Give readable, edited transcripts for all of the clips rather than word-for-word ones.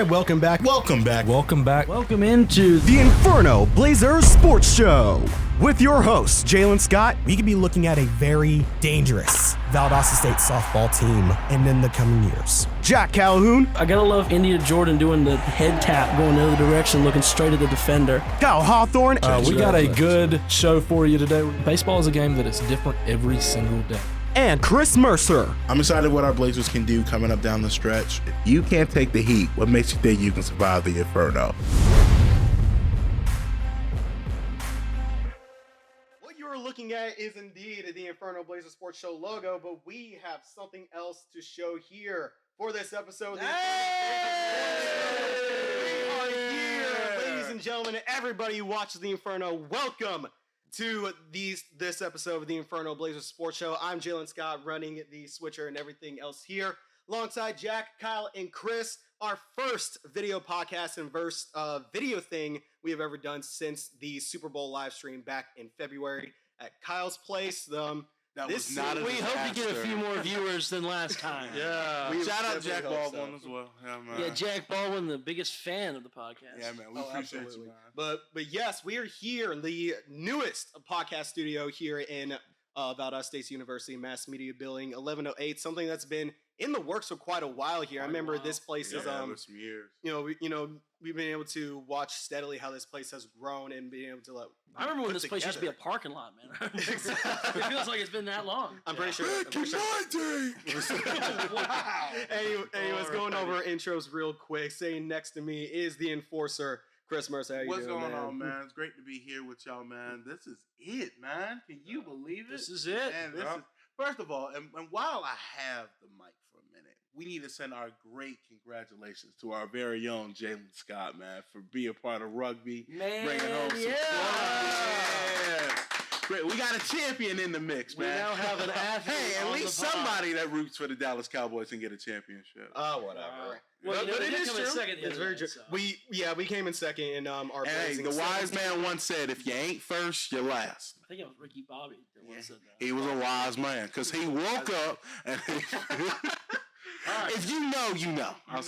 right, welcome back. Welcome back. Welcome back. Welcome into The Inferno Blazer Sports Show. With your host, Jaylan Scott, we could be looking at a very dangerous Valdosta State softball team in the coming years. Jack Calhoun, I gotta love India Jordan doing the head tap going the other direction, looking straight at the defender. Kyle Hawthorne, We got a good show for you today. Baseball is a game that is different every single day. and Chris Mercer. I'm excited what our Blazers can do coming up down the stretch. You can't take the heat. What makes you think you can survive the Inferno? What you are looking at is indeed the Inferno Blazer Sports Show logo, but we have something else to show here for this episode. We are here, ladies and gentlemen, everybody who watches the Inferno. Welcome to this episode of the Inferno Blazer Sports Show. I'm Jaylan Scott, running the switcher and everything else here, alongside Jack, Kyle, and Chris. Our first video podcast and first video thing we have ever done since the Super Bowl live stream back in February at Kyle's place. That was not a We hope to get a few more viewers than last time. Yeah. Shout out Jack Baldwin as well. Yeah, man. Yeah, Jack Baldwin, the biggest fan of the podcast. Yeah, man. We appreciate you, man. But yes, we are here in the newest podcast studio here in Valdosta State University Mass Media Building, 1108. Something that's been in the works for quite a while here. I remember this place is some years. We've been able to watch steadily how this place has grown and being able to I remember when this place used to be a parking lot, man. It feels like it's been that long. I'm pretty sure. Wow. Anyways, going over our intros real quick. Sitting next to me is the enforcer, Chris Mercer. How you What's doing, going man? on, man? It's great to be here with y'all, man. This is it, man. Can you believe it? This is it. Man, this is, first of all, and while I have the mic for a minute, we need to send our great congratulations to our very own Jaylan Scott, man, for being a part of rugby. Man, bringing home some yeah. Great. We got a champion in the mix, man. We now have an athlete. Hey, at on least the pod. somebody that roots for the Dallas Cowboys can get a championship. Whatever. Well, But it is true. It's very true. We came in second in our Hey, blazing the wise 17. man once said, if you ain't first, you're last. I think it was Ricky Bobby that once said that. He was a wise man because he woke up and if you know, you know. I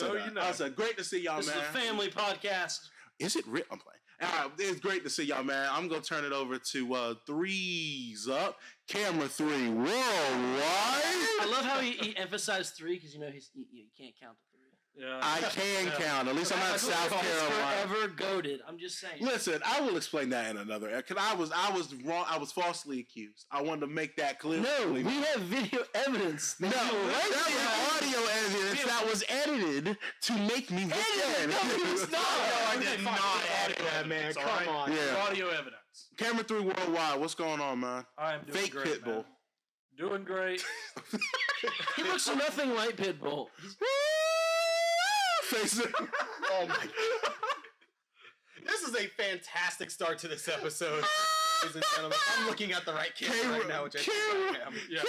said, great to see y'all, This man. is a family podcast. Is it real? I'm playing. All right, it's great to see y'all, man. I'm going to turn it over to Threes Up, Camera 3 Worldwide. I love how he emphasized three because you can't count to three. Yeah. I can count. At least I'm not South Carolina. Forever goaded. I'm just saying. Listen, I will explain that in another. Because I was wrong. I was falsely accused. I wanted to make that clear. No, we have video evidence. No, that was audio evidence that was edited to make me look bad. No, it's not. I did not edit that, man. Come on. Yeah. Audio evidence. Camera 3 Worldwide. What's going on, man? I am doing Fake great, Pitbull. man. Doing great. He looks nothing like Pitbull. Face it. Oh my God. This is a fantastic start to this episode. Ladies and gentlemen, I'm looking at the right camera right now, which I think I am. Yeah.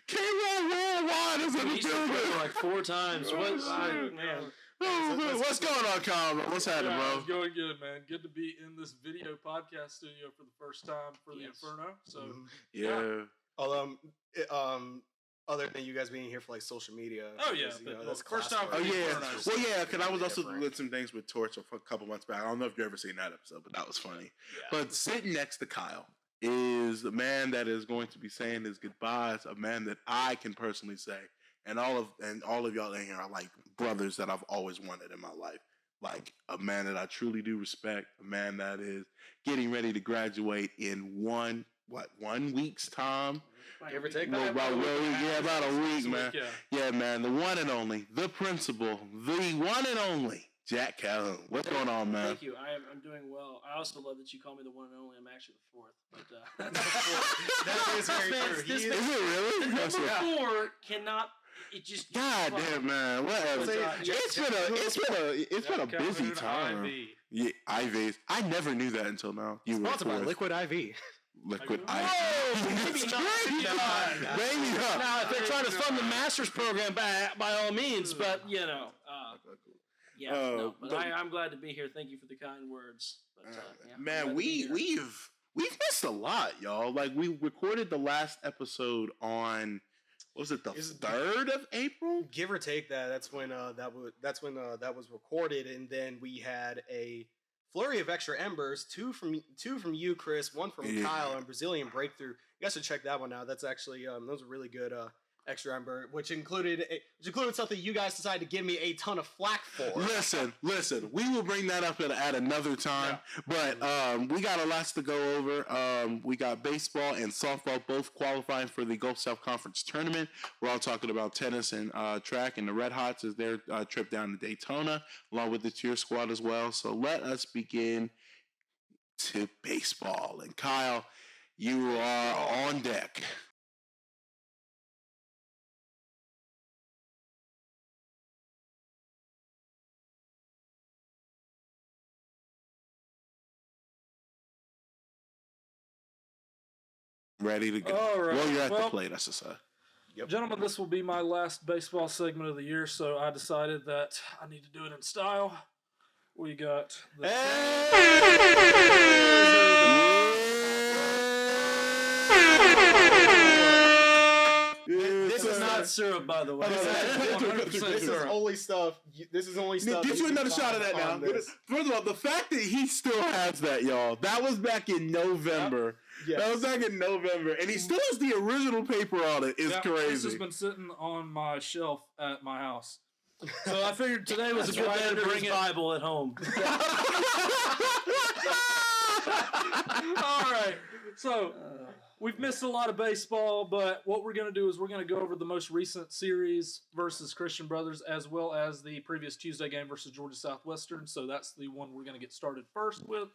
Camera Worldwide is in the He's been building. like 4 times. Man. What's going on, Kyle? What's happening, It's bro? going good, man. Good to be in this video podcast studio for the first time for the Yes. Inferno. So, Yeah. Although, other than you guys being here for like social media. Oh, yeah, because, but that's first class time work. Oh yeah, Inferno. well yeah, because I was also Different. doing some things with Torch a couple months back. I don't know if you ever seen that episode, but that was funny. But sitting next to Kyle is the man that is going to be saying his goodbyes. A man that I can personally say, and all of y'all in here are like brothers that I've always wanted in my life. Like a man that I truly do respect. A man that is getting ready to graduate in 1 week's time. Give or take. About a week, man. Yeah. Yeah, man, the one and only, the principal, the one and only, Jack Calhoun. What's going on, man? Thank you. I'm doing well. I also love that you call me the one and only. I'm actually the fourth. But That is very true. This He man- is- Is it really? Number Yeah. 4 cannot. It just. God damn, man. Whatever. It's been a busy Calhoun time. IV. Yeah, IVs. I never knew that until now. You were Sponsored by fourth. Liquid IV. Liquid Whoa, IV. maybe It's not. great. Yeah. Maybe not. Now, if they're trying to fund the master's program, by all means, but yeah. Oh, But but- I'm glad to be here. Thank you for the kind words. But, yeah, I'm Man, glad to be here. we've missed a lot, y'all. Like we recorded the last episode on Was it the 3rd of April? Give or take that. That's when that was recorded, and then we had a flurry of extra embers. Two from you, Chris. One from Kyle, and Brazilian breakthrough. You guys should check that one out. That's actually those are really good extra ember, which included something you guys decided to give me a ton of flack for. Listen, we will bring that up at another time. Yeah. But we got a lot to go over. We got baseball and softball both qualifying for the Gulf South Conference tournament. We're all talking about tennis and track, and the Red Hots is their trip down to Daytona, along with the cheer squad as well. So let us begin to baseball. And Kyle, you are on deck. Ready to go. All right. Well, you're at the plate, as I said. Yep. Gentlemen, this will be my last baseball segment of the year, so I decided that I need to do it in style. We got the This is not syrup, by the way. This is only stuff. Get you another shot of that now. First of all, the fact that he still has that, y'all, that was back in November. Yes. That was back in November, and he still has the original paper on it. It's crazy. This has been sitting on my shelf at my house. So I figured today was a good day to bring Bible at home. All right. So we've missed a lot of baseball, but what we're going to do is we're going to go over the most recent series versus Christian Brothers, as well as the previous Tuesday game versus Georgia Southwestern. So that's the one we're going to get started first with.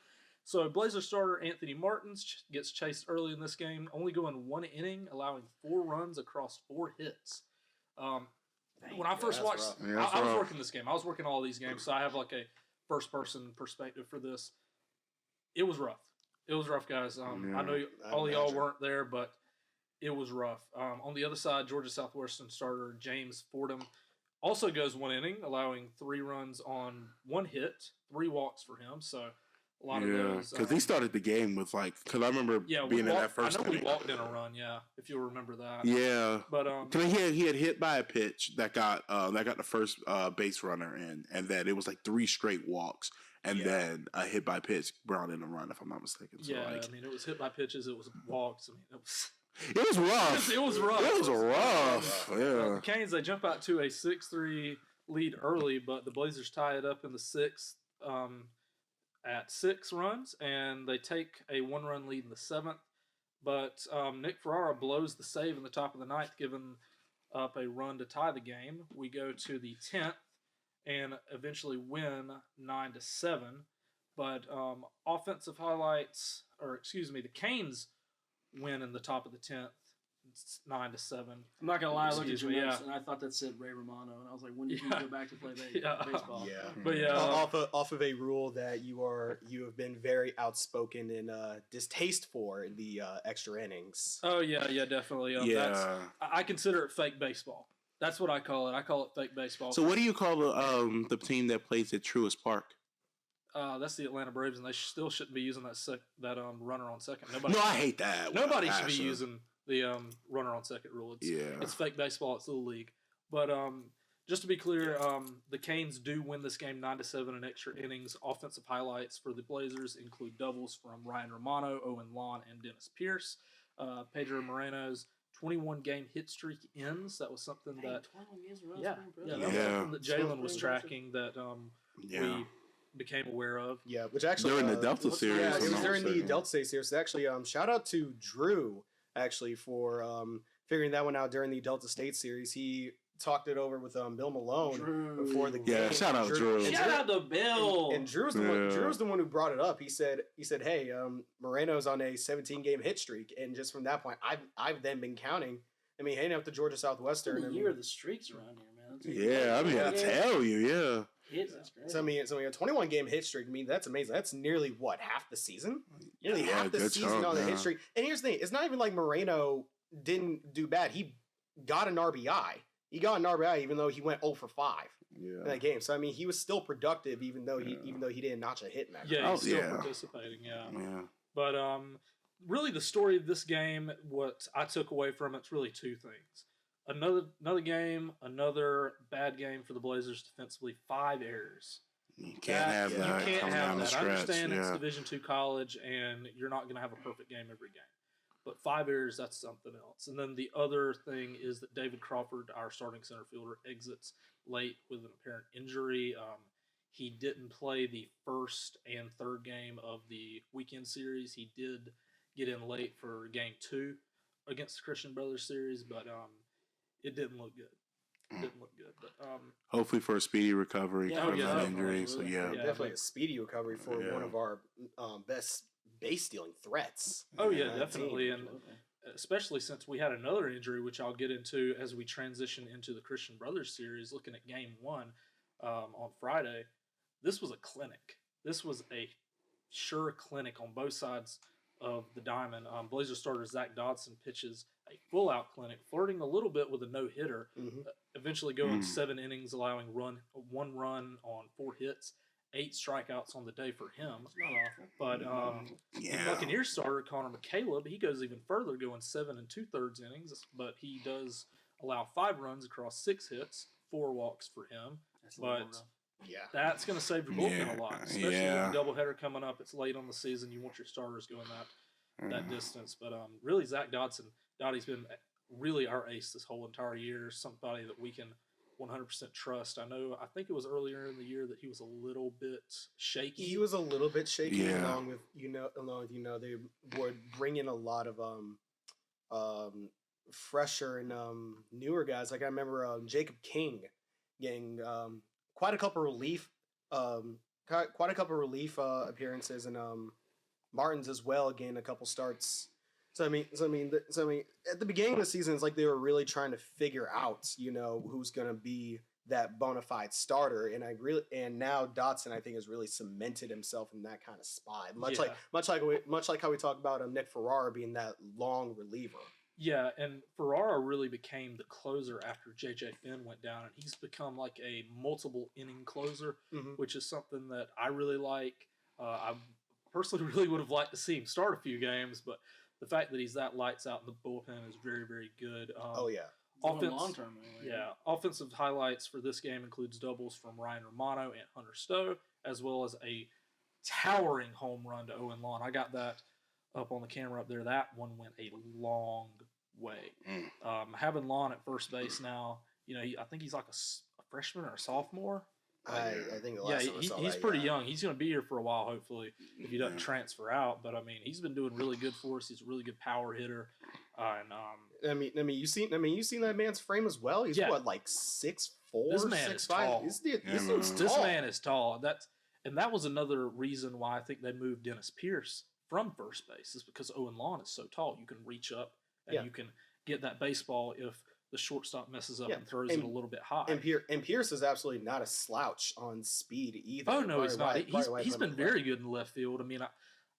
So Blazer starter Anthony Martins gets chased early in this game, only going 1 inning, allowing 4 runs across 4 hits. When I first watched, I was working this game. I was working all these games, so I have like a first-person perspective for this. It was rough. It was rough, guys. I know all of y'all weren't there, but it was rough. On the other side, Georgia Southwestern starter James Fordham also goes 1 inning, allowing 3 runs on 1 hit, 3 walks for him. So a lot of those. Because he started the game with because I remember being in that first inning. I know we walked in a run, if you'll remember that. Yeah. But he had hit by a pitch that got the first base runner in, and then it was like 3 straight walks. And then a hit by pitch brought in a run, if I'm not mistaken. So it was hit by pitches. It was walks. It was rough. It was rough. It was rough. Yeah. The Canes, they jump out to a 6-3 lead early, but the Blazers tie it up in the 6th at 6 runs, and they take a 1-run lead in the 7th. But Nick Ferrara blows the save in the top of the 9th, giving up a run to tie the game. We go to the 10th. And eventually win 9-7, but offensive highlights, the Canes win in the top of the 10th, 9-7. I'm not gonna lie, I looked at your notes and I thought that said Ray Romano, and I was like, when did you go back to play baseball? Yeah, but off of a rule that you have been very outspoken and distaste for in the extra innings. Oh yeah, definitely. I consider it fake baseball. That's what I call it. I call it fake baseball. So what do you call the team that plays at Truist Park? That's the Atlanta Braves, and they still shouldn't be using that runner on second. I hate that. Nobody should be using the runner on second rule. It's fake baseball. It's Little League. But just to be clear, the Canes do win this game 9-7 in extra innings. Offensive highlights for the Blazers include doubles from Ryan Romano, Owen Lawn, and Dennis Pierce. Pedro Moreno's 21-game hit streak ends. That was something that Jaylan was tracking that we became aware of. Yeah, which actually during the Delta series. Yeah, it was during the Delta series. So actually, shout out to Drew for figuring that one out during the Delta State series. He talked it over with Bill Malone before the game. Yeah, shout out Drew. Shout out to Bill. And Drew's the one who brought it up. He said, hey, Moreno's on a 17-game hit streak, and just from that point, I've then been counting. I mean, heading up to Georgia Southwestern. The year of the streaks around here, man. Yeah, I mean, I tell you, yeah. That's great. So I mean, a 21-game hit streak. I mean, that's amazing. That's nearly half the season. Nearly half the season on the hit streak. And here's the thing: it's not even like Moreno didn't do bad. He got an RBI. Even though he went 0 for 5 in that game. So I mean, he was still productive, even though he didn't notch a hit in that game. Yeah, he's still participating. Yeah. But really, the story of this game, what I took away from it's really 2 things. another game, another bad game for the Blazers defensively. 5 errors. You can't have You that can't coming have down the that. I stretch. understand it's Yeah. Division II college, and you're not going to have a perfect game every game. But 5 errors, that's something else. And then the other thing is that David Crawford, our starting center fielder, exits late with an apparent injury. He didn't play the first and third game of the weekend series. He did get in late for game 2 against the Christian Brothers series, but it didn't look good. But Hopefully for a speedy recovery Yeah, from that definitely. injury. So yeah. Definitely a speedy recovery for one of our best base stealing threats. oh yeah, Yeah, definitely, team. and especially since we had another injury, which I'll get into as we transition into the Christian Brothers series. Looking at game 1 on Friday, this was a clinic. This was a sure clinic on both sides of the diamond. Blazer starter Zach Dodson pitches a full-out clinic, flirting a little bit with a no-hitter, eventually going 7 innings, allowing 1 run on 4 hits, 8 strikeouts on the day for him. It's not awful. But the Buccaneers starter, Connor McCaleb, he goes even further, going 7 2/3 innings, but he does allow 5 runs across 6 hits, 4 walks for him. That's a little But rough. Yeah. that's going to save your bullpen a lot, especially with Yeah. the doubleheader coming up. It's late on the season. You want your starters going that distance. But really, Zach Dottie's been really our ace this whole entire year. Somebody that we can 100% trust. I think it was earlier in the year that he was a little bit shaky. He was a little bit shaky, Yeah. along with they would bring in a lot of fresher and newer guys. Like I remember Jacob King getting quite a couple relief appearances, and Martins as well gained a couple starts. So I mean, at the beginning of the season, it's like they were really trying to figure out, who's going to be that bona fide starter, and now Dotson, I think, has really cemented himself in that kind of spot, much like how we talked about Nick Ferrara being that long reliever. Yeah, and Ferrara really became the closer after J.J. Finn went down, and he's become like a multiple inning closer, which is something that I really like. I personally really would have liked to see him start a few games, but the fact that he's that lights out in the bullpen is very, very good. Long term, anyway. Yeah, offensive highlights for this game includes doubles from Ryan Romano and Hunter Stowe, as well as a towering home run to Owen Lawn. I got that up on the camera up there. That one went a long way. Having Lawn at first base now, I think he's like a freshman or a sophomore. I think the last time I saw he's that, pretty yeah. young. He's going to be here for a while, hopefully, if he doesn't transfer out. But I mean, he's been doing really good for us. He's a really good power hitter, you seen that man's frame as well. He's what, like 6'4", This man is 6'5"? tall. This dude's tall. This man is tall. That was another reason why I think they moved Dennis Pierce from first base, is because Owen Lawn is so tall. You can reach up and you can get that baseball if the shortstop messes up and throws it a little bit high. And Pierce is absolutely not a slouch on speed either. Oh no, he's not. He's been very good in left field. I mean,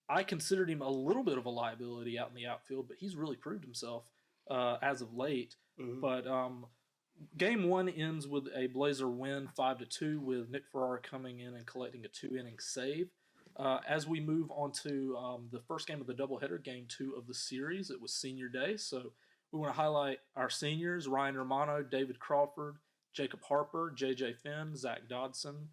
I considered him a little bit of a liability out in the outfield, but he's really proved himself as of late. But game 1 ends with a Blazer win 5-2, with Nick Ferrara coming in and collecting a 2-inning save. As we move on to the first game of the doubleheader, game 2 of the series, it was senior day, so we want to highlight our seniors: Ryan Romano, David Crawford, Jacob Harper, J.J. Finn, Zach Dodson.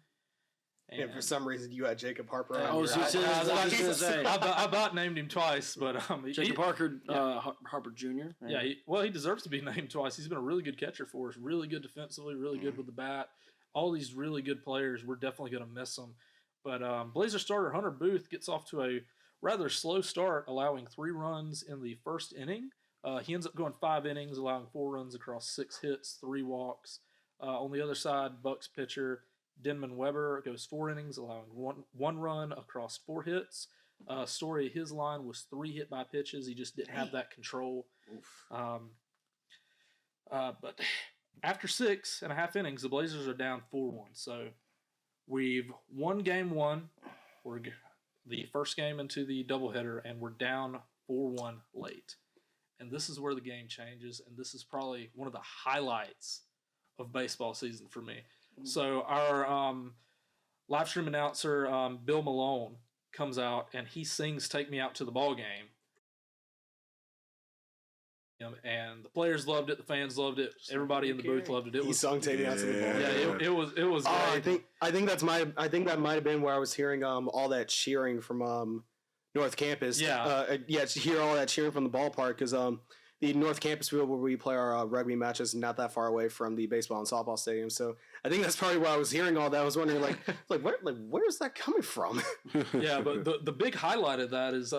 And for some reason, you had Jacob Harper. I was just gonna say. I about named him twice, but Jacob Harper Jr. Yeah, he deserves to be named twice. He's been a really good catcher for us, really good defensively, really good with the bat. All these really good players. We're definitely going to miss them. But Blazer starter Hunter Booth gets off to a rather slow start, allowing 3 runs in the first inning. He ends up going 5 innings, allowing 4 runs across 6 hits, 3 walks. On the other side, Bucks pitcher Denman Weber goes 4 innings, allowing one run across 4 hits. Story of his line was 3 hit by pitches. He just didn't have that control. But after 6.5 innings, the Blazers are down 4-1. So we've won game 1. We're the first game into the doubleheader, and we're down 4-1 late. And this is where the game changes, and this is probably one of the highlights of baseball season for me. So our live stream announcer, Bill Malone, comes out, and he sings "Take Me Out to the Ball Game." and the players loved it, the fans loved it, everybody in the booth loved it. It He was sung "Take Me Out to the Ball." yeah, it was great. I think that might have been where I was hearing all that cheering from North Campus. Yeah. To hear all that cheering from the ballpark because the North Campus field where we play our rugby matches not that far away from the baseball and softball stadium. So I think that's probably where I was hearing all that. I was wondering where is that coming from? Yeah, but the big highlight of that is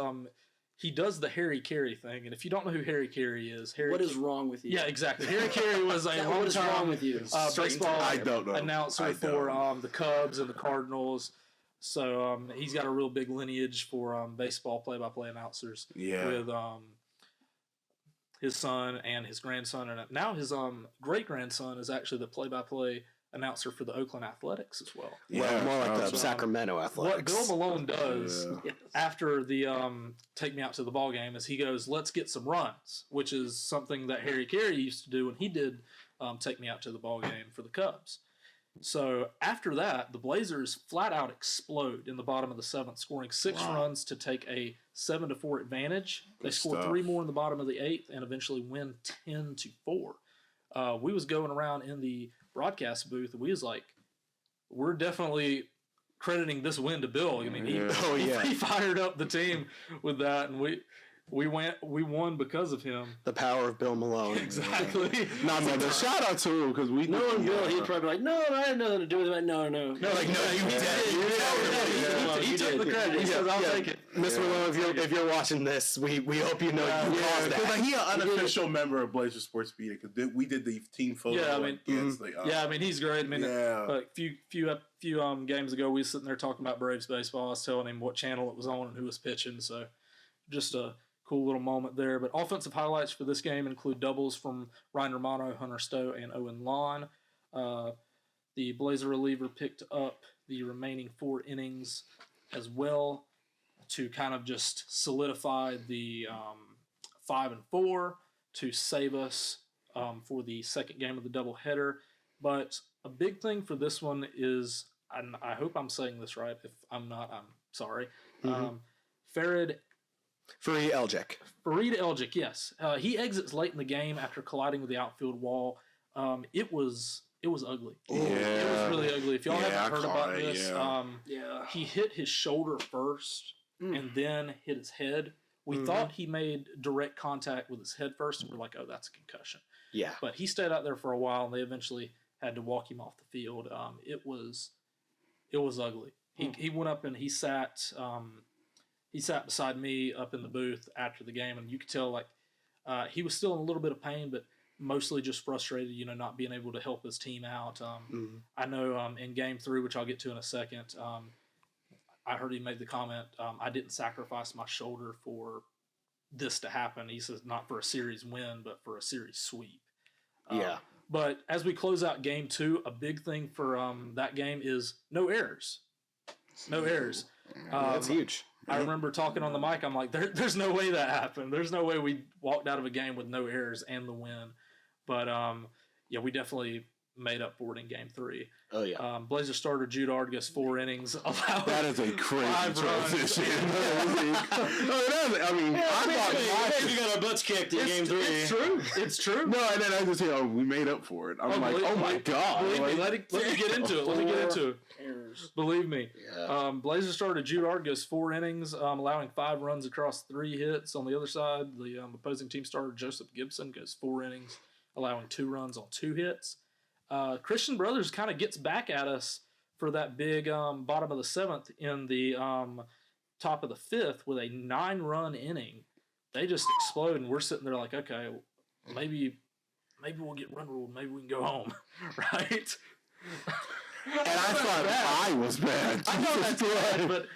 he does the Harry Carey thing, and if you don't know who Harry Carey is, What is wrong with you? Yeah, exactly. Harry Carey was a What is wrong with you? baseball I don't know. announcer for the Cubs and the Cardinals. So he's got a real big lineage for baseball play-by-play announcers. Yeah. With his son and his grandson, and now his great-grandson is actually the play-by-play announcer for the Oakland Athletics as well. Well, more like the so, Sacramento What Athletics. Bill Malone does after the take me out to the ball game is he goes, "Let's get some runs," which is something that Harry Carey used to do when he did take me out to the ball game for the Cubs. So after that, the Blazers flat out explode in the bottom of the seventh, scoring 6 runs to take a 7-4 advantage. They score 3 more in the bottom of the eighth and eventually win 10-4. We was going around in the broadcast booth, and we was like, we're definitely crediting this win to Bill. I mean, he fired up the team with that, and we won because of him. The power of Bill Malone. Exactly. But shout out to him because we Knowing Bill, he'd probably be like, "No, I had nothing to do with it." No, You took the credit. He says, "I'll take it." Mr. Malone, if you're watching this, we hope you know you caused because that. he's an unofficial member of Blazer Sports Media because we did the team photo. Yeah, I mean, against he's great. I mean, a few games ago, we were sitting there talking about Braves baseball. I was telling him what channel it was on and who was pitching. So, just a cool little moment there. But offensive highlights for this game include doubles from Ryan Romano, Hunter Stowe, and Owen Lawn. The Blazer reliever picked up the remaining 4 innings as well to kind of just solidify the 5-4 to save us for the second game of the doubleheader. But a big thing for this one is, and I hope I'm saying this right. If I'm not, I'm sorry. Farid Elgic, yes. He exits late in the game after colliding with the outfield wall. It was ugly. Yeah. It was really ugly. If y'all haven't heard about this, yeah. he hit his shoulder first and then hit his head. We thought he made direct contact with his head first, and we're like, oh, that's a concussion. Yeah. But he stayed out there for a while, and they eventually had to walk him off the field. It was ugly. He went up and he sat beside me up in the booth after the game, and you could tell he was still in a little bit of pain, but mostly just frustrated, not being able to help his team out. I know in Game 3, which I'll get to in a second, I heard he made the comment, I didn't sacrifice my shoulder for this to happen. He says not for a series win, but for a series sweep. But as we close out Game 2, a big thing for that game is no errors. No errors. That's huge. I remember talking on the mic. I'm like, there's no way that happened. There's no way we walked out of a game with no errors and the win. But, we definitely made up for it in Game 3. Oh, yeah. Blazer starter Jude Argus, 4 innings. That is a crazy transition. You got our butts kicked in Game 3. It's true. It's true. No, and then I just hear, we made up for it. I'm like, oh my God. Believe me, let me get into it. Let me get into it. Errors. Believe me. Yeah. Blazer started Jude Argus, 4 innings, allowing 5 runs across 3 hits. On the other side, the opposing team starter Joseph Gibson goes 4 innings, allowing 2 runs on 2 hits. Christian Brothers kind of gets back at us for that big bottom of the 7th in the top of the 5th with a 9-run inning. They just explode, and we're sitting there like, okay, maybe we'll get run ruled. Maybe we can go home, right? And I thought I was bad. I thought that's bad, but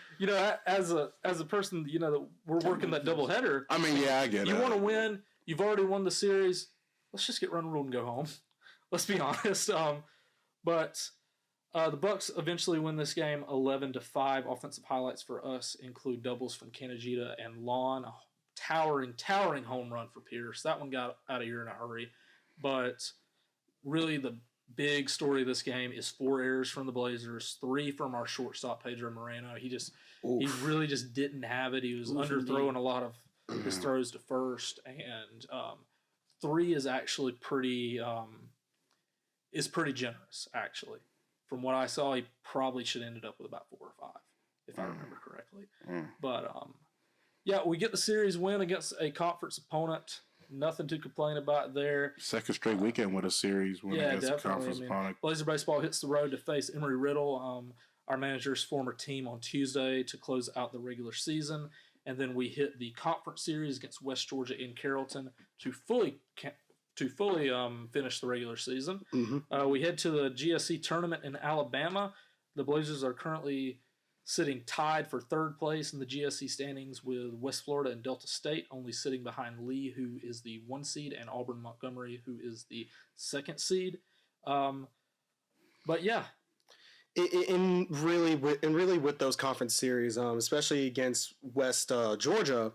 as a person, that we're working that doubleheader. I mean, yeah, I get it. You want to win. You've already won the series. Let's just get run ruled and go home. Let's be honest. But the Bucks eventually win this game 11-5. Offensive highlights for us include doubles from Kanejita and Lawn. A towering home run for Pierce. That one got out of here in a hurry. But really the big story of this game is 4 errors from the Blazers, 3 from our shortstop, Pedro Moreno. He really just didn't have it. He was underthrowing a lot of his throws to first, and 3 is actually pretty generous, actually. From what I saw, he probably should have ended up with about 4 or 5, if I remember correctly. But, yeah, we get the series win against a conference opponent. Nothing to complain about there. Second straight weekend with a series win against a conference opponent. Blazer Baseball hits the road to face Emory-Riddle, our manager's former team, on Tuesday to close out the regular season. And then we hit the conference series against West Georgia in Carrollton to fully finish the regular season. We head to the GSC tournament in Alabama. The Blazers are currently sitting tied for 3rd place in the GSC standings with West Florida and Delta State, only sitting behind Lee, who is the 1 seed, and Auburn Montgomery, who is the 2nd seed. But yeah. In really with those conference series, especially against West Georgia,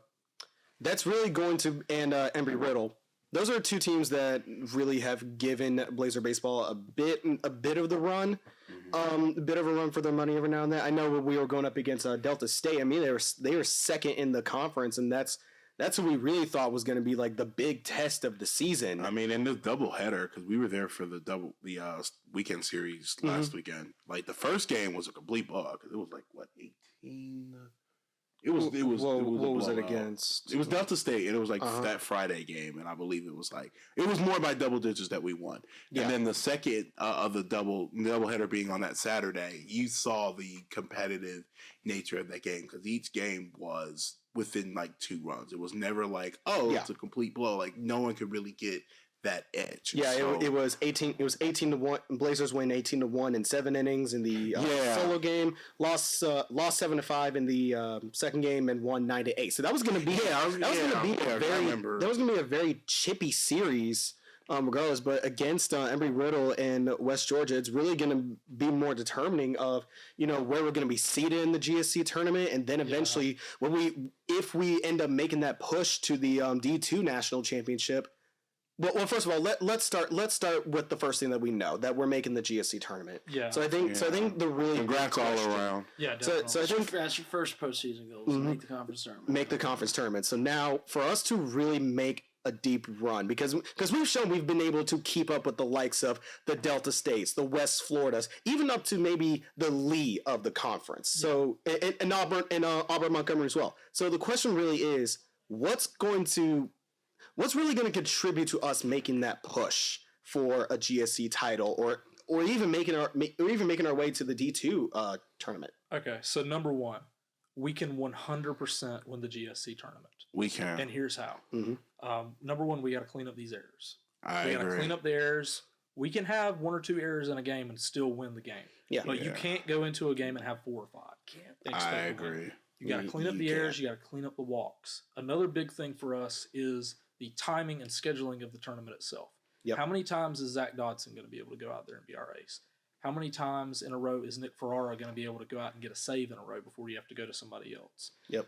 that's really going to, and Embry-Riddle, those are 2 teams that really have given Blazer Baseball a bit of the run, a bit of a run for their money every now and then. I know when we were going up against Delta State, I mean they were 2nd in the conference, and that's what we really thought was going to be like the big test of the season. I mean, in the doubleheader, because we were there for the weekend series last weekend. Like the first game was a complete blowout because it was like 18. What was it against? It was Delta State, and it was like that Friday game, and I believe it was more by double digits that we won. Yeah. And then the second of the doubleheader being on that Saturday, you saw the competitive nature of that game because each game was within like 2 runs. It was never like, it's a complete blow. Like no one could really get that edge. Yeah, so, it was 18. It was 18-1. Blazers win 18-1 in 7 innings in the solo game. Lost 7-5 in the second game and won 9-8. So that was going to be a very chippy series. Regardless, but against Embry-Riddle and West Georgia, it's really going to be more determining of where we're going to be seated in the GSC tournament, and then eventually if we end up making that push to the D2 national championship. Well, first of all, let's start with the first thing that we know, that we're making the GSC tournament. Yeah. So I think the really congrats all around. Yeah, definitely. So I think that's your first postseason goal: make the conference tournament. Make the conference tournament. So now for us to really make a deep run, because we've shown we've been able to keep up with the likes of the Delta States, the West Floridas, even up to maybe the Lee of the conference. So and Auburn Montgomery as well. So the question really is, what's really going to contribute to us making that push for a GSC title, or even making our way to the D2 tournament? Okay, so number 1, we can 100% win the GSC tournament. We can, and here's how. Number 1, we got to clean up these errors. We got to clean up the errors. We can have 1 or 2 errors in a game and still win the game. Yeah, but you can't go into a game and have 4 or 5. I agree. You got to clean up the errors. You got to clean up the walks. Another big thing for us is the timing and scheduling of the tournament itself. Yep. How many times is Zach Dodson going to be able to go out there and be our ace? How many times in a row is Nick Ferrara going to be able to go out and get a save in a row before you have to go to somebody else? Yep.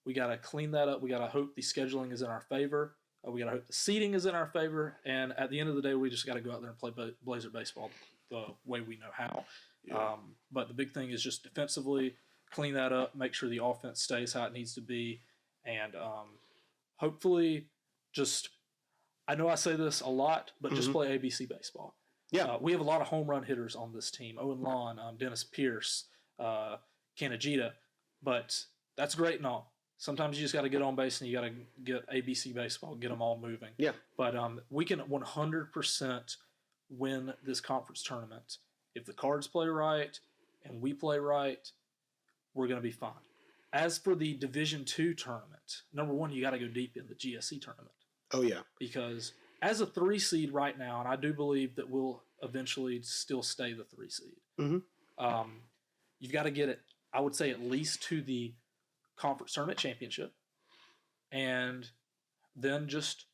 We got to clean that up. We got to hope the scheduling is in our favor. We got to hope the seating is in our favor. And at the end of the day, we just got to go out there and play Blazer baseball the way we know how. Yeah. But the big thing is just defensively, clean that up, make sure the offense stays how it needs to be, and hopefully I know I say this a lot, but just play ABC baseball. Yeah. We have a lot of home run hitters on this team. Owen Lawn, Dennis Pierce, Kanajita, but that's great and all. Sometimes you just got to get on base and you got to get ABC baseball, get them all moving. Yeah. But we can 100% win this conference tournament. If the Cards play right and we play right, we're going to be fine. As for the Division II tournament, number 1, you got to go deep in the GSC tournament. Oh, yeah. Because as a 3 seed right now, and I do believe that we'll eventually still stay the 3 seed, you've got to get it, I would say, at least to the conference tournament championship, and then just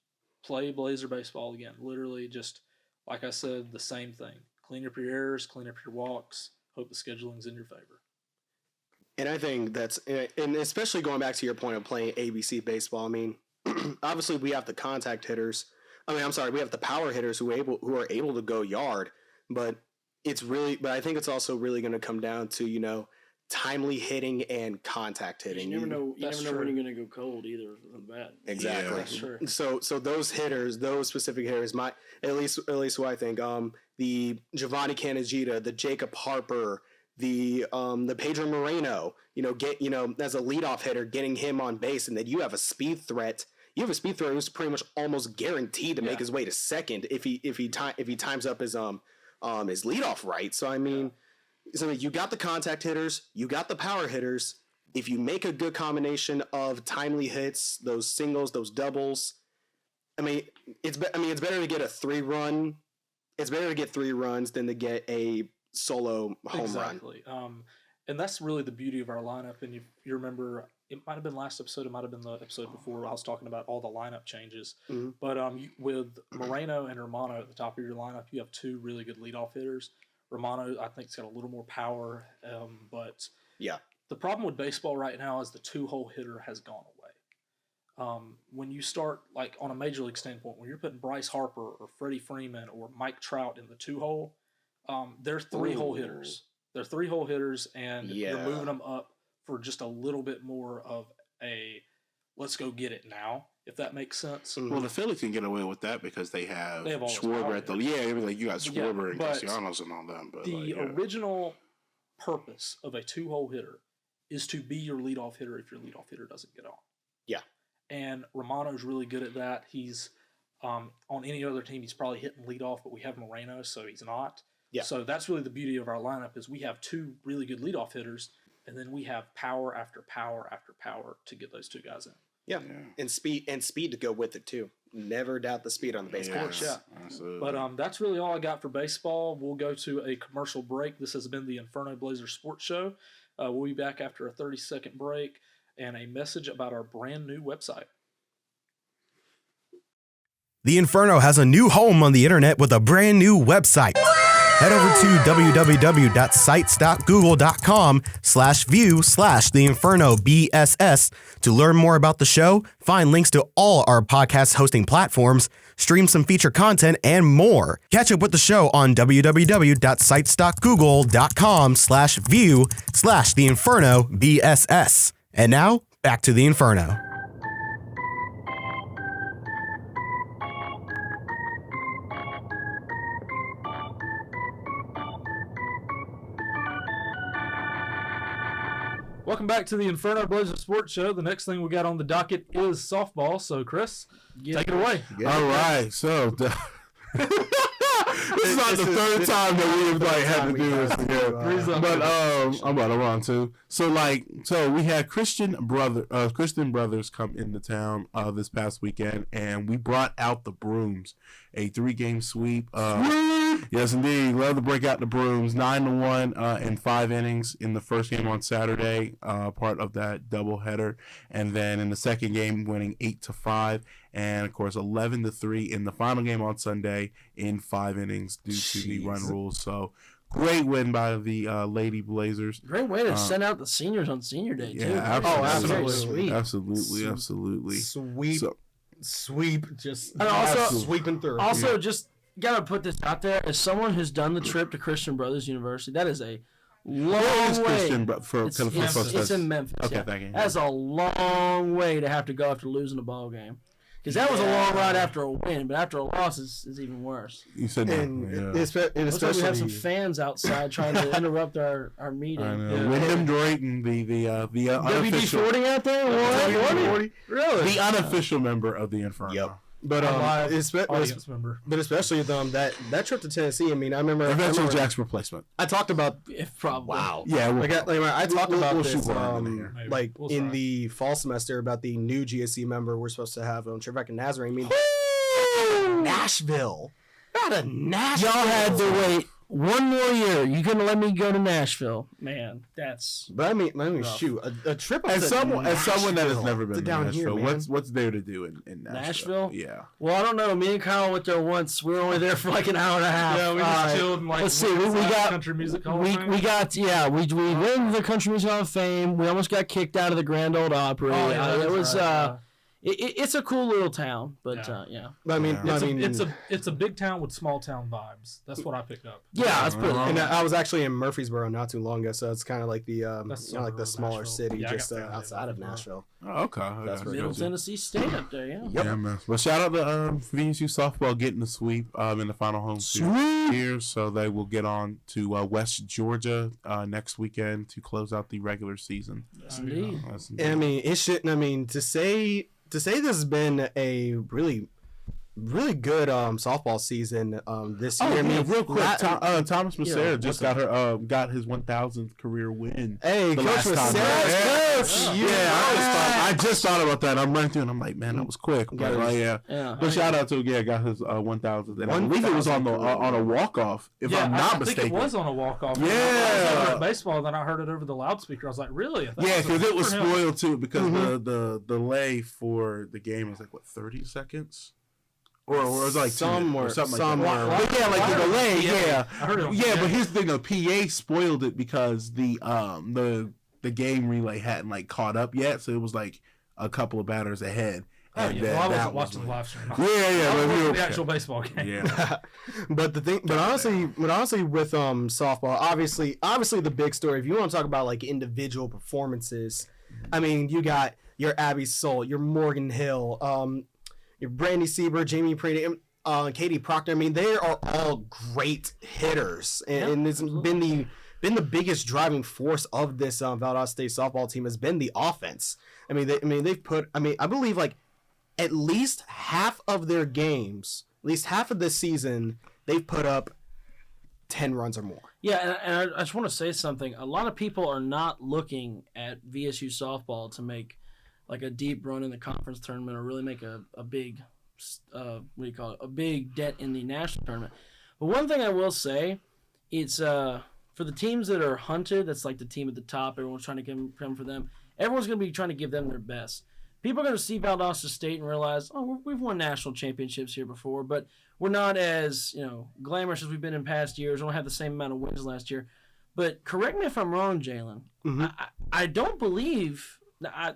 play Blazer baseball again. Literally just, like I said, the same thing. Clean up your errors, clean up your walks, hope the scheduling's in your favor. And I think and especially going back to your point of playing ABC baseball, I mean, obviously we have the contact hitters. We have the power hitters who are able to go yard, but I think it's also really going to come down to, timely hitting and contact hitting. You never know. You That's never know when true. you're going to go cold either from the bat. Exactly. Yeah. That's true. So those hitters, those specific hitters, at least what I think, the Giovanni Canagita, the Jacob Harper, the Pedro Moreno, as a leadoff hitter, getting him on base, and then you have a speed threat. You have a speed threat who's pretty much almost guaranteed to make his way to second if he times up his leadoff right. So I mean, so you got the contact hitters, you got the power hitters. If you make a good combination of timely hits, those singles, those doubles, I mean, it's better to get a 3-run. It's better to get 3 runs than to get a solo home run. Exactly. And that's really the beauty of our lineup. And you remember, it might have been last episode, it might have been the episode before, I was talking about all the lineup changes. Mhm. But with Moreno and Romano at the top of your lineup, you have 2 really good leadoff hitters. Romano, I think, has got a little more power, but Yeah. the problem with baseball right now is the 2-hole hitter has gone away. When you start, like on a major league standpoint, when you're putting Bryce Harper or Freddie Freeman or Mike Trout in the 2-hole, they're 3-hole hitters. They're 3-hole hitters, and you're moving them up for just a little bit more of a let's go get it now, if that makes sense. Well, the Phillies can get away with that because they have They have all those Schwarber power at the hitters. like you got Schwarber and but Castellanos and all them. But The original purpose of a 2-hole hitter is to be your leadoff hitter if your leadoff hitter doesn't get on. Yeah. And Romano's really good at that. He's on any other team, he's probably hitting leadoff, but we have Moreno, so he's not. Yeah. So that's really the beauty of our lineup is we have 2 really good leadoff hitters, and then we have power after power after power to get those 2 guys in. Yeah. And speed to go with it too. Never doubt the speed on the base course. Yeah. Absolutely. But that's really all I got for baseball. We'll go to a commercial break. This has been the Inferno Blazer Sports Show. We'll be back after a 30-second break and a message about our brand new website. The Inferno has a new home on the internet with a brand new website. Head over to www.sites.google.com/view/The Inferno B.S.S. to learn more about the show, find links to all our podcast hosting platforms, stream some feature content, and more. Catch up with the show on www.sites.google.com/view/The Inferno B.S.S. And now, back to The Inferno. Welcome back to the Inferno Blazer Sports Show. The next thing we got on the docket is softball. So, Chris, take it away. All right, so this is not the third time that we've had to do this together. But I'm on too. So we had Christian Brothers come into town this past weekend, and we brought out the brooms, a 3-game sweep. Yes, indeed. Love to break out the brooms. 9-1 in 5 innings in the first game on Saturday, part of that doubleheader, and then in the second game, winning 8-5, and of course 11-3 in the final game on Sunday in 5 innings due to the run rules. So great win by the Lady Blazers. Great way to send out the seniors on senior day too. Yeah, Absolutely. Absolutely. Sweep, just And also- sweeping through. Also, just gotta put this out there as someone who's done the trip to Christian Brothers University. That is a long way. Christian It's in Memphis. Okay, yeah. thank you. That's a long way to have to go after losing a ball game. Because that was a long ride after a win, but after a loss is even worse. You said and that. Looks like we have some fans outside trying to interrupt our meeting. I know. Wyndham Drayton, the unofficial, WD-40 out there? What? Really? the unofficial member of the Inferno. Yep. But Audience member. but especially that trip to Tennessee. I mean, I remember Jack's replacement. I talked about If probably. wow. Yeah, I talked about we'll this shoot one in there. Maybe. like We'll in try. the fall semester about the new GSC member we're supposed to have on Trevor Nazarene. I mean, Nashville. Not a Nashville. Y'all had to wait one more year. You couldn't let me go to Nashville. Man, that's... But I mean, Rough. shoot, a trip up As to someone that has Nashville never been to down Nashville, here, man. what's there to do in Nashville? Nashville? Yeah. Well, I don't know. Me and Kyle went there once. We were only there for like an hour and a half. Yeah, we just chilled and let's see. We got Country Music Hall of we Fame. went to the Country Music Hall of Fame. We almost got kicked out of the Grand Ole Opry. Oh, yeah, It that's was right, it's a cool little town, but Yeah. I mean, It's a big town with small town vibes. That's what I picked up. yeah, let's put it and on. I was actually in Murfreesboro not too long ago, so it's kind of like the That's like the suburb of smaller Nashville. city Yeah, I just got family in outside of Murfreesboro. Nashville. Oh, okay. That's pretty Middle cool. Tennessee State up there, yeah. Yep. Yeah, man. Well, shout out to VSU softball getting the sweep in the final home series here, so they will get on to West Georgia next weekend to close out the regular season. Yes, indeed. I mean, it shouldn't. I mean, to say this has been a really good softball season this year. Oh, I mean, real quick, Thomas Massera yeah, just what's got his 1,000th career win. Hey, the Coach last time. Massera, Coach. I just thought about that. I'm running through and I'm like, man, that was quick. But Yeah. But shout out to got his 1,000th. And I believe it was on the on a walk off, if I'm not I mistaken. think it was on a walk-off. Yeah. I was over at baseball, then I heard it over the loudspeaker. I was like, really? Yeah, because it was for him. spoiled too. Because the delay for the game was like 30 seconds, or it was like 2 minutes or something like that. But yeah, like the delay. Yeah, I heard it on yeah. PA. But here's the thing: the PA spoiled it because the game relay hadn't like caught up yet, so it was like a couple of batters ahead. Oh, And yeah. then Well, I that wasn't watching was the live stream. Yeah, I was but watching the actual baseball game. yeah. but honestly with softball, obviously the big story, if you want to talk about like individual performances, I mean, you got your Abby Soul, your Morgan Hill, your Brandy Sieber, Jamie Prady, Katie Proctor. I mean, they are all great hitters, and it's been the biggest driving force of this Valdosta State softball team has been the offense. I believe like at least half of their games, at least half of this season, they've put up 10 runs or more. Yeah, and I just want to say something. A lot of people are not looking at VSU softball to make like a deep run in the conference tournament or really make a big, a big dent in the national tournament. But one thing I will say, it's for the teams that are hunted, that's like the team at the top, everyone's trying to come for them. Everyone's going to be trying to give them their best. People are going to see Valdosta State and realize, oh, we've won national championships here before, but we're not as glamorous as we've been in past years. We don't have the same amount of wins last year. But correct me if I'm wrong, Jaylan. Mm-hmm. I don't believe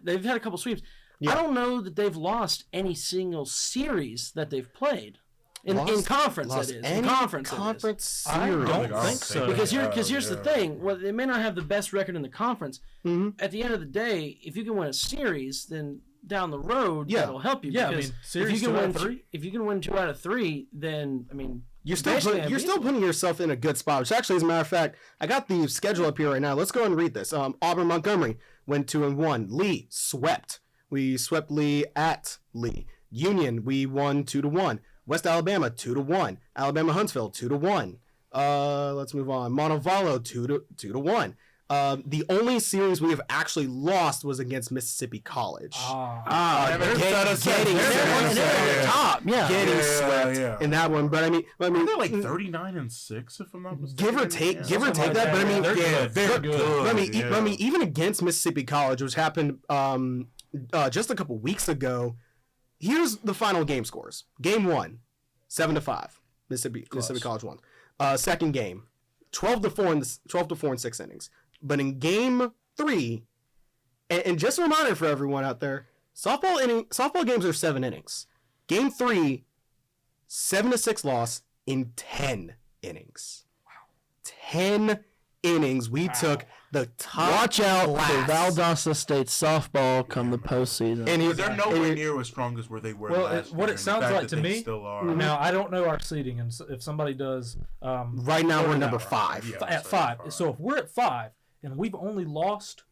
they've had a couple sweeps. Yeah. I don't know that they've lost any single series that they've played in conference. That is in conference. I series. don't think so. Because here's the thing. Well, they may not have the best record in the conference. Mm-hmm. At the end of the day, if you can win a series, then down the road that'll help you. Yeah, because series if you can 2 out win of 3. if you can win 2 out of 3, then You're still putting yourself in a good spot. Which actually, as a matter of fact, I got the schedule up here right now. Let's go and read this. Auburn Montgomery went 2-1. Lee swept. We swept Lee at Lee. Union, we won 2-1. West Alabama 2-1. Alabama Huntsville 2-1. Let's move on. Montevallo 2-1. The only series we have actually lost was against Mississippi College. Getting swept in that one. But I mean, they're like 39-6, if I'm not mistaken. give or take that. But I mean, They're good. I mean, even against Mississippi College, which happened just a couple weeks ago. Here's the final game scores. Game 1, 7-5. Mississippi College won. Second game, 12-4 in 6 innings. But in game 3, and just a reminder for everyone out there, softball games are 7 innings. Game 3, 7-6 loss in 10 innings. Wow. 10 innings. We took the top. Watch out class. for Valdosta State softball come the postseason. And They're nowhere near as strong as where they were last year. What it sounds like to me, still are. now I don't know our seeding, and so if somebody does, right now we're number 5. Yeah, at 5. So if we're at 5 and we've only lost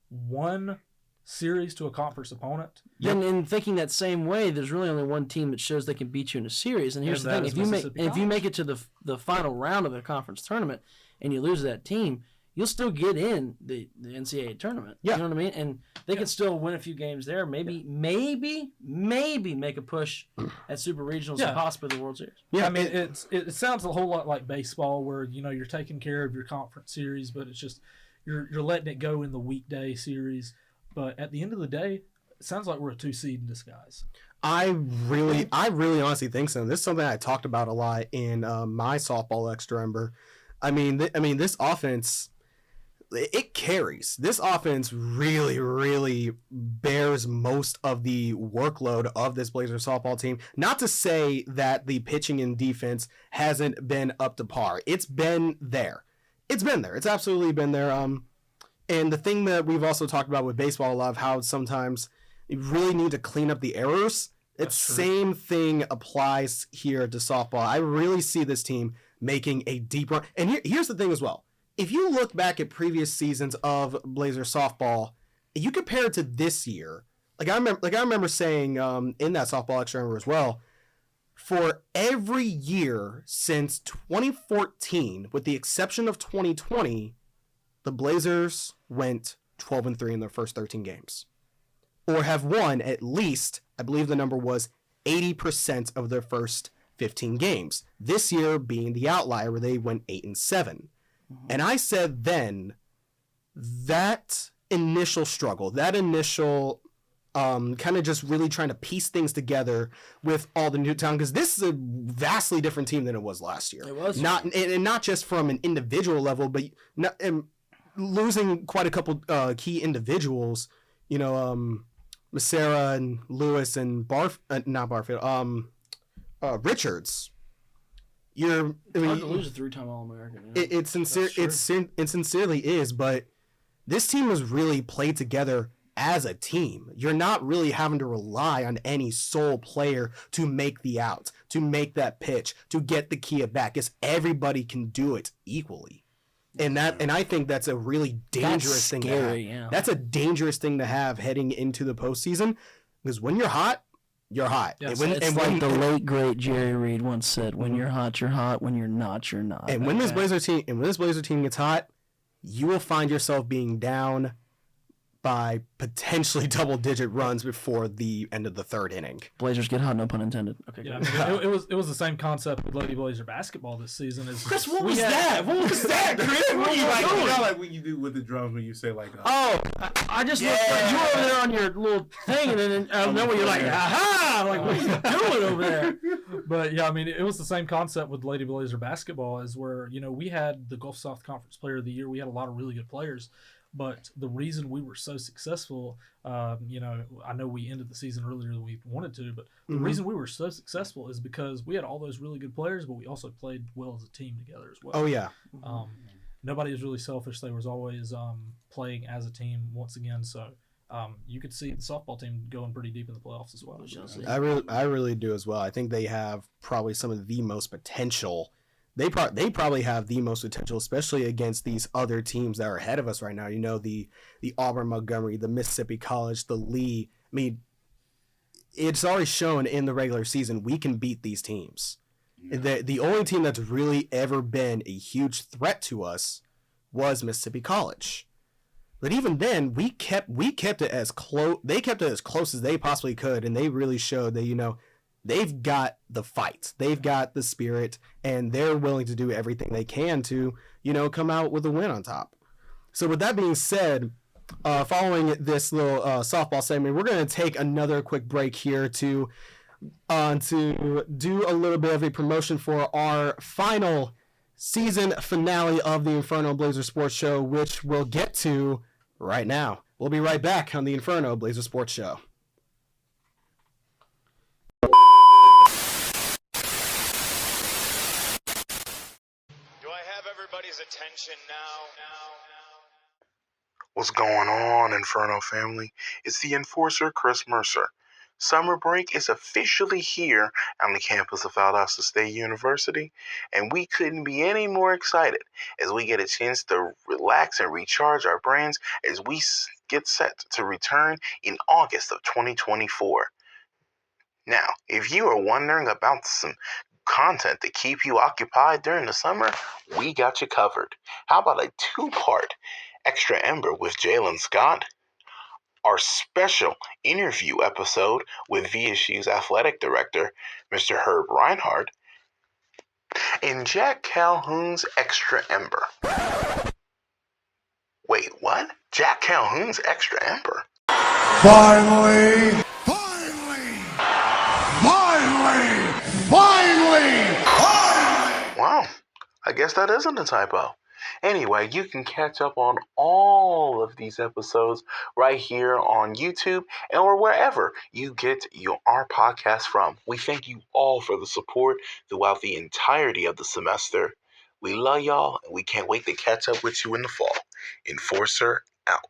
1 series to a conference opponent, Then in thinking that same way, there's really only one team that shows they can beat you in a series. And here's the thing: if you make it to the final round of the conference tournament and you lose to that team, you'll still get in the NCAA tournament. Yeah. You know what I mean? And they can still win a few games there. Maybe make a push at Super Regionals and possibly the World Series. Yeah, I mean it sounds a whole lot like baseball, where you're taking care of your conference series, but it's just you're letting it go in the weekday series. But at the end of the day, it sounds like we're a 2 seed in disguise. I really honestly think so. This is something I talked about a lot in my softball extra ember. I mean, this offense. it carries. This offense really, really bears most of the workload of this Blazers softball team. Not to say that the pitching and defense hasn't been up to par. It's been there. It's been there. It's absolutely been there. And the thing that we've also talked about with baseball a lot of how sometimes you really need to clean up the errors. It's same thing applies here to softball. I really see this team making a deep run. And here's the thing as well. If you look back at previous seasons of Blazer softball, you compare it to this year. I remember saying in that softball extra as well, for every year since 2014, with the exception of 2020, the Blazers went 12-3 in their first 13 games, or have won at least, I believe the number was 80% of their first 15 games. This year being the outlier where they went 8-7. And I said then that initial struggle, that initial kind of just really trying to piece things together with all the new talent, because this is a vastly different team than it was last year. It was not just from an individual level, but losing quite a couple key individuals. You know, Massera and Lewis and Richards. Hard to lose a 3-time All-American. You know? It sincerely is, but this team was really played together as a team. You're not really having to rely on any sole player to make the out, to make that pitch, to get the key at bat, because everybody can do it equally. And I think that's a really dangerous thing to have. Yeah. That's a dangerous thing to have heading into the postseason, because when you're hot, you're hot. Yes. It's like the late great Jerry Reed once said: "When you're hot, you're hot. When you're not, you're not." And when this Blazer team gets hot, you will find yourself being down by potentially double-digit runs before the end of the third inning. Blazers get hot, no pun intended. Okay. Yeah, I mean, it was the same concept with Lady Blazer basketball this season. Chris, what was that? What was that, Chris? What are you You doing? know, like when you do with the drums when you say like, I just looked like you were over there on your little thing, and then out of nowhere you're like, aha! I'm like, what are you doing over there? But yeah, I mean, it was the same concept with Lady Blazer basketball, as where, you know, we had the Gulf South Conference Player of the Year. We had a lot of really good players. But the reason we were so successful, you know, I know we ended the season earlier than we wanted to, but the reason we were so successful is because we had all those really good players, but we also played well as a team together as well. Oh, yeah. Nobody was really selfish. They was always playing as a team once again. So you could see the softball team going pretty deep in the playoffs as well. I really do as well. I think they have probably some of the most potential. They probably have the most potential, especially against these other teams that are ahead of us right now. You know, the Auburn, Montgomery, the Mississippi College, the Lee. I mean, it's already shown in the regular season we can beat these teams. Yeah. The only team that's really ever been a huge threat to us was Mississippi College. But even then, we kept it as close. They kept it as close as they possibly could, and they really showed that, you know, they've got the fight, they've got the spirit, and they're willing to do everything they can to, you know, come out with a win on top. So with that being said, following this little softball segment, we're going to take another quick break here to do a little bit of a promotion for our final season finale of the Inferno Blazer Sports Show, which we'll get to right now. We'll be right back on the Inferno Blazer Sports Show. Attention now. What's going on, Inferno family? It's the Enforcer, Chris Mercer. Summer break is officially here on the campus of Valdosta State University, and we couldn't be any more excited as we get a chance to relax and recharge our brains as we get set to return in August of 2024. Now, if you are wondering about some content to keep you occupied during the summer, we got you covered. How about a 2-part Extra Ember with Jaylan Scott, our special interview episode with VSU's athletic director, Mr. Herb Reinhardt, and Jack Calhoun's Extra Ember. Wait, what? Jack Calhoun's Extra Ember? Finally! Wow, I guess that isn't a typo. Anyway, you can catch up on all of these episodes right here on YouTube or wherever you get our podcast from. We thank you all for the support throughout the entirety of the semester. We love y'all, and we can't wait to catch up with you in the fall. Enforcer out.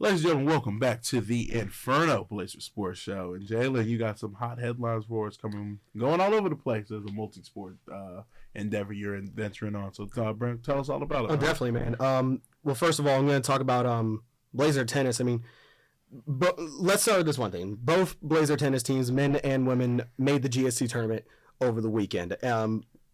Ladies and gentlemen, welcome back to the Inferno Blazer Sports Show. And Jaylan, you got some hot headlines for us going all over the place as a multi-sport endeavor you're venturing on. So, Brent, tell us all about it. Oh, definitely, man. Well, first of all, I'm going to talk about Blazer tennis. I mean, let's start with this one thing. Both Blazer tennis teams, men and women, made the GSC tournament over the weekend.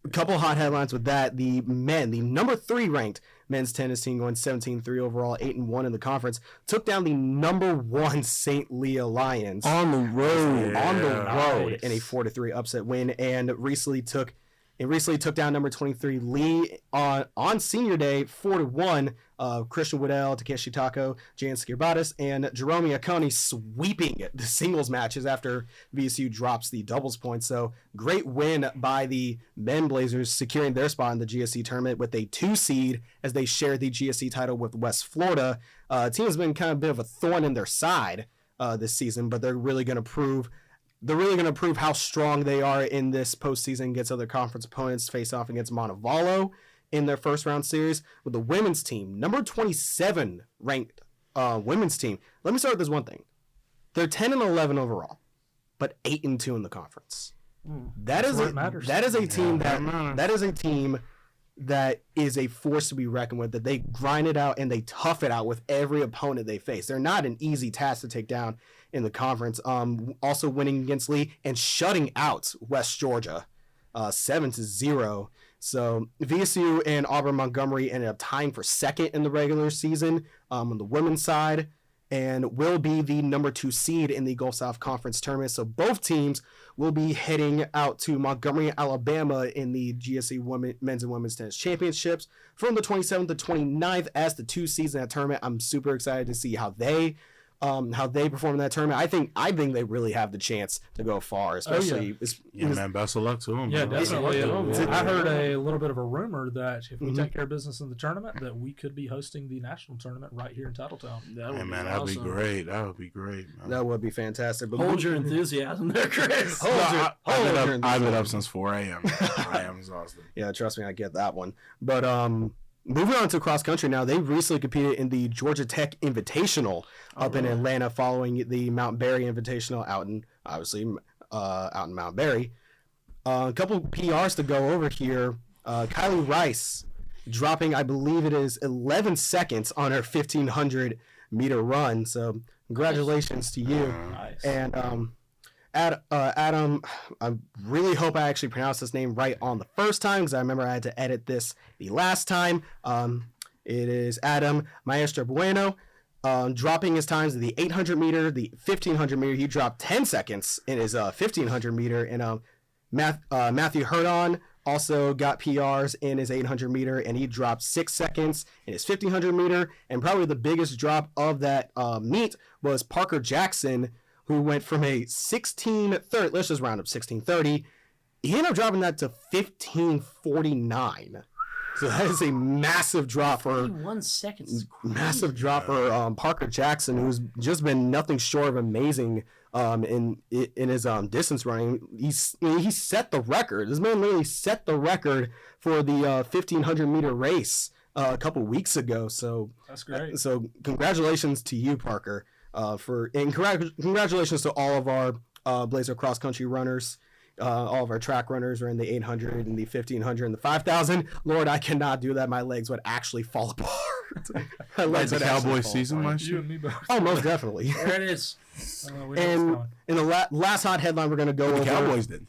A couple hot headlines with that. The men, the number 3 ranked men's tennis team going 17-3 overall, 8-1 in the conference, took down the number 1 St. Leah Lions on the road. In a 4-3 upset win, and recently took down number 23 Lee on senior day 4-1. Christian Waddell, Takeshi Tako, Jan Skirbatis, and Jerome Akoni sweeping the singles matches after VSU drops the doubles points. So great win by the men Blazers, securing their spot in the GSC tournament with a 2 seed as they share the GSC title with West Florida. Team has been kind of a bit of a thorn in their side this season, but they're really going to prove how strong they are in this postseason against other conference opponents, face off against Montevallo in their first round series. With the women's team, number 27 ranked women's team. Let me start with this one thing. They're 10-11 overall, but 8-2 in the conference. That is a team that is a force to be reckoned with, that they grind it out and they tough it out with every opponent they face. They're not an easy task to take down in the conference. Also winning against Lee and shutting out West Georgia 7-0. So VSU and Auburn Montgomery ended up tying for second in the regular season on the women's side, and will be the number 2 seed in the Gulf South Conference tournament. So both teams will be heading out to Montgomery, Alabama in the GSC men's and women's tennis championships from the 27th to 29th as the 2 seeds in that tournament. I'm super excited to see how they perform in that tournament. I think they really have the chance to go far, especially. Man, best of luck to them. Yeah, bro. definitely. I heard a little bit of a rumor that if we take care of business in the tournament, that we could be hosting the national tournament right here in Tattletown. That'd be great. That would be great, man. That would be fantastic. But Hold your enthusiasm there, Chris. I've been up since 4 a.m. I am exhausted. Yeah, trust me, I get that one. But moving on to cross country now, they recently competed in the Georgia Tech Invitational up in Atlanta, following the Mount Berry Invitational out in Mount Berry. A couple PRs to go over here. Kylie Rice dropping, I believe it is 11 seconds on her 1,500 meter run. So congratulations to you. Nice. And Adam, I really hope I actually pronounced his name right on the first time, because I remember I had to edit this the last time. It is Adam Maestro Bueno, dropping his times in the 800 meter, the 1,500 meter. He dropped 10 seconds in his 1,500 meter. And Matthew Hurdon also got PRs in his 800 meter, and he dropped 6 seconds in his 1,500 meter. And probably the biggest drop of that meet was Parker Jackson, who went from a 16:30, let's just round up 16:30. He ended up dropping that to 15:49. So that is a massive drop for 1 second. Massive drop for Parker Jackson, who's just been nothing short of amazing in his distance running. He set the record. This man literally set the record for the 1,500 meter race a couple weeks ago. So that's great. So congratulations to you, Parker. Congratulations to all of our Blazer cross country runners, all of our track runners are in the 800 and the 1,500 and the 5,000. Lord, I cannot do that. My legs would actually fall apart. My legs Like the Cowboy season last You year. and me both. Oh, most definitely. There it is. And in the last hot headline we're going to go over. The Cowboys did.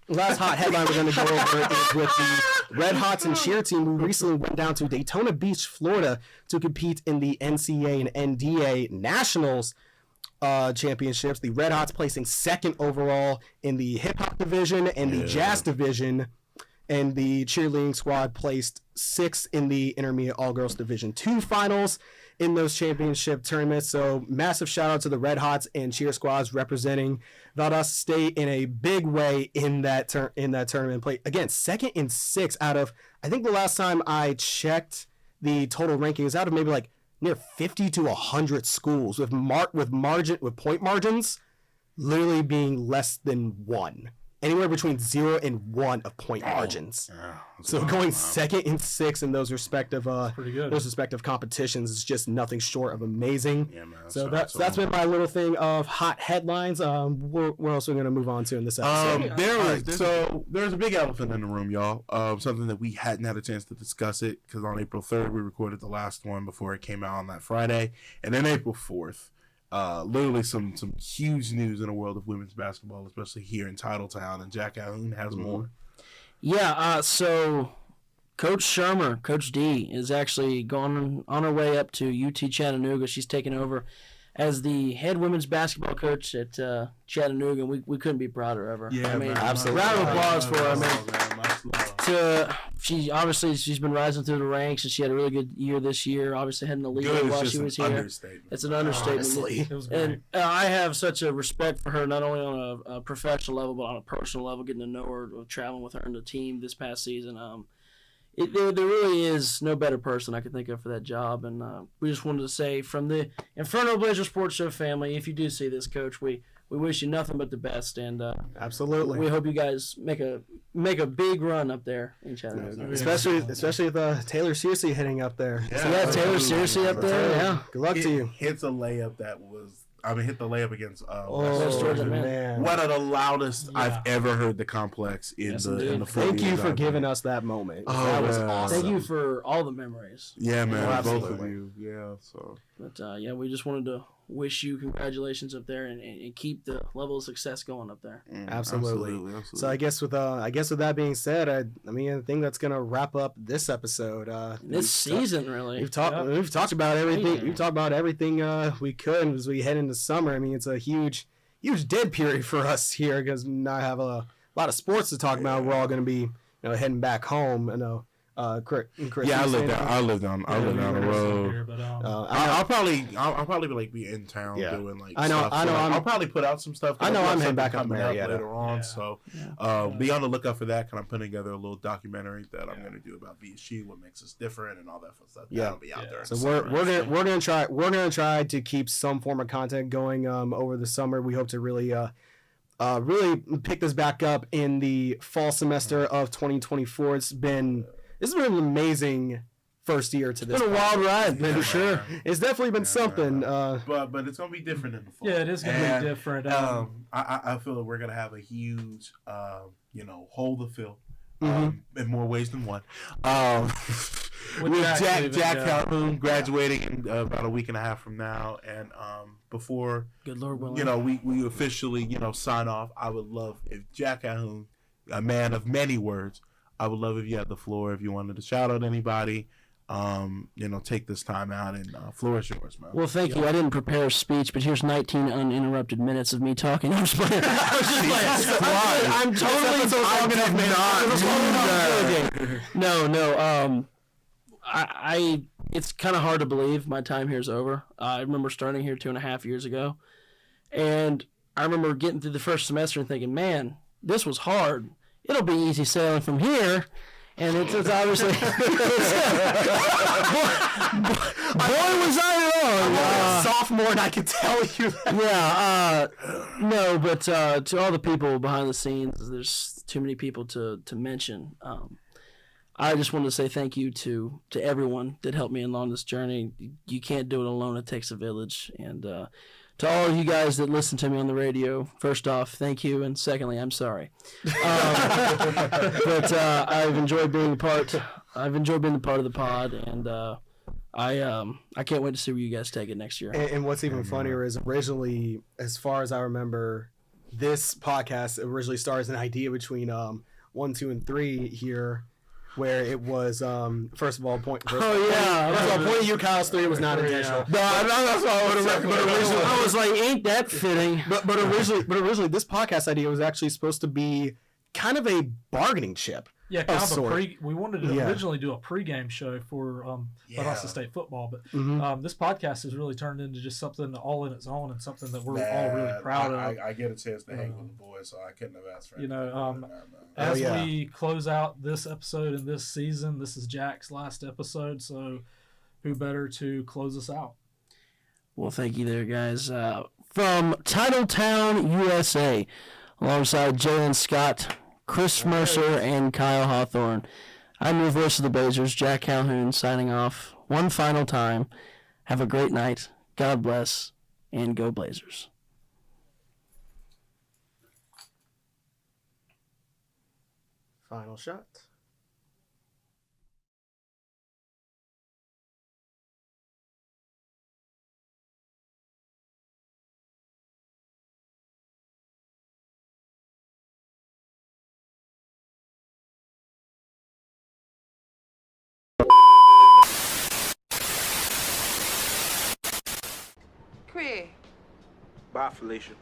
Last hot headline we're going to go over is with the Red Hots and cheer team, who recently went down to Daytona Beach, Florida, to compete in the NCAA and NDA Nationals championships. The Red Hots placing second overall in the hip hop division and the jazz division, and the cheerleading squad placed sixth in the intermediate all girls division 2 finals. in those championship tournaments. So massive shout out to the Red Hots and cheer squads representing Valdosta State in a big way in that tournament play. Again, 2nd and 6 out of, I think the last time I checked the total rankings, out of maybe like near 50 to 100 schools with point margins literally being less than 1. Anywhere between 0 and 1 of point margins. So going 2nd and 6 in those respective competitions is just nothing short of amazing. Yeah, man, so that's been my little thing of hot headlines. We're also going to move on to in this episode. There's a big elephant in the room, y'all. Something that we hadn't had a chance to discuss it because on April 3rd we recorded the last one before it came out on that Friday, and then April 4th. Literally some huge news in the world of women's basketball, especially here in Titletown, and Jack Calhoun has more. Yeah, so Coach Shermer, Coach D, is actually going on her way up to UT Chattanooga. She's taking over as the head women's basketball coach at Chattanooga, and we couldn't be prouder of her. Yeah, man, absolutely. Round of applause for her. She's been rising through the ranks, and she had a really good year this year. Obviously, heading the league while she was here. It's an understatement. Honestly. It was great. And I have such a respect for her, not only on a professional level, but on a personal level, getting to know her, traveling with her and the team this past season. There really is no better person I could think of for that job. And we just wanted to say from the Inferno Blazer Sports Show family, if you do see this, Coach, we wish you nothing but the best. And absolutely, we hope you guys make a big run up there in Chattanooga. Especially with Taylor Searcy hitting up there. Yeah, Taylor Searcy up there. Yeah, good luck to you. Hits a layup that was. Hit the layup against Georgia, man. One of the loudest I've ever heard the complex in the Thank you for giving us that moment. That was awesome. Thank you for all the memories. Yeah, man. Both of you. Yeah. So. But we just wanted to wish you congratulations up there and keep the level of success going up there. Absolutely. So I guess with that being said, I think that's gonna wrap up this episode. This season, really. We've talked about everything. We've talked about everything we could as we head into summer. I mean, it's a huge dead period for us here because now I have a lot of sports to talk about. We're all gonna be heading back home. I know. Chris, I live down the road. I'll probably be in town doing stuff. I'll probably put out some stuff. I know I'm heading back up there later on. So be on the lookout for that. I'm putting together a little documentary that I'm going to do about VSU, what makes us different, and all that fun stuff. That'll be out there. So we're gonna try to keep some form of content going over the summer. We hope to really pick this back up in the fall semester of 2024. This has been an amazing first year to this. It's been a wild ride, for sure. It's definitely been something. But it's going to be different in the fall. Yeah, it is going to be different. I feel that we're going to have a huge, hole to fill in more ways than one. With Jack Calhoun graduating in about a week and a half from now. And before, good Lord willing, we officially, sign off, I would love if Jack Calhoun, a man of many words, I would love if you had the floor, if you wanted to shout out anybody, take this time out and floor is yours, man. Well, thank you. I didn't prepare a speech, but here's 19 uninterrupted minutes of me talking. I'm just playing. I'm totally. No. It's kind of hard to believe my time here is over. I remember starting here 2.5 years ago, and I remember getting through the first semester and thinking, man, this was hard. It'll be easy sailing from here. And it's obviously... boy, was I wrong! I'm a sophomore, and I can tell you that. Yeah, no, but to all the people behind the scenes, there's too many people to mention. I just wanted to say thank you to everyone that helped me along this journey. You can't do it alone. It takes a village. And to all of you guys that listen to me on the radio, first off, thank you. And secondly, I'm sorry. But I've enjoyed being a part. I've enjoyed being a part of the pod. And I can't wait to see where you guys take it next year. And what's even funnier is originally, as far as I remember, this podcast originally started as an idea between 1, 2, and 3 here. Where it was, first of all, point of you, Kyle's 3 was not intentional. No, that's why I would have recommended. I was like, ain't that fitting? But originally, this podcast idea was actually supposed to be kind of a bargaining chip. Yeah, kind of a sort. we wanted to originally do a pregame show for Valdosta State football, but this podcast has really turned into just something all in its own and something that we're all really proud of. I get a chance to hang with the boys, so I couldn't have asked for anything. As we close out this episode and this season, this is Jack's last episode, so who better to close us out? Well, thank you there, guys. From Titletown, USA, alongside Jaylan Scott, Chris Mercer, and Kyle Hawthorne, I'm your voice of the Blazers, Jack Calhoun, signing off one final time. Have a great night. God bless, and go Blazers. Final shot. Cree. Bye, Felicia.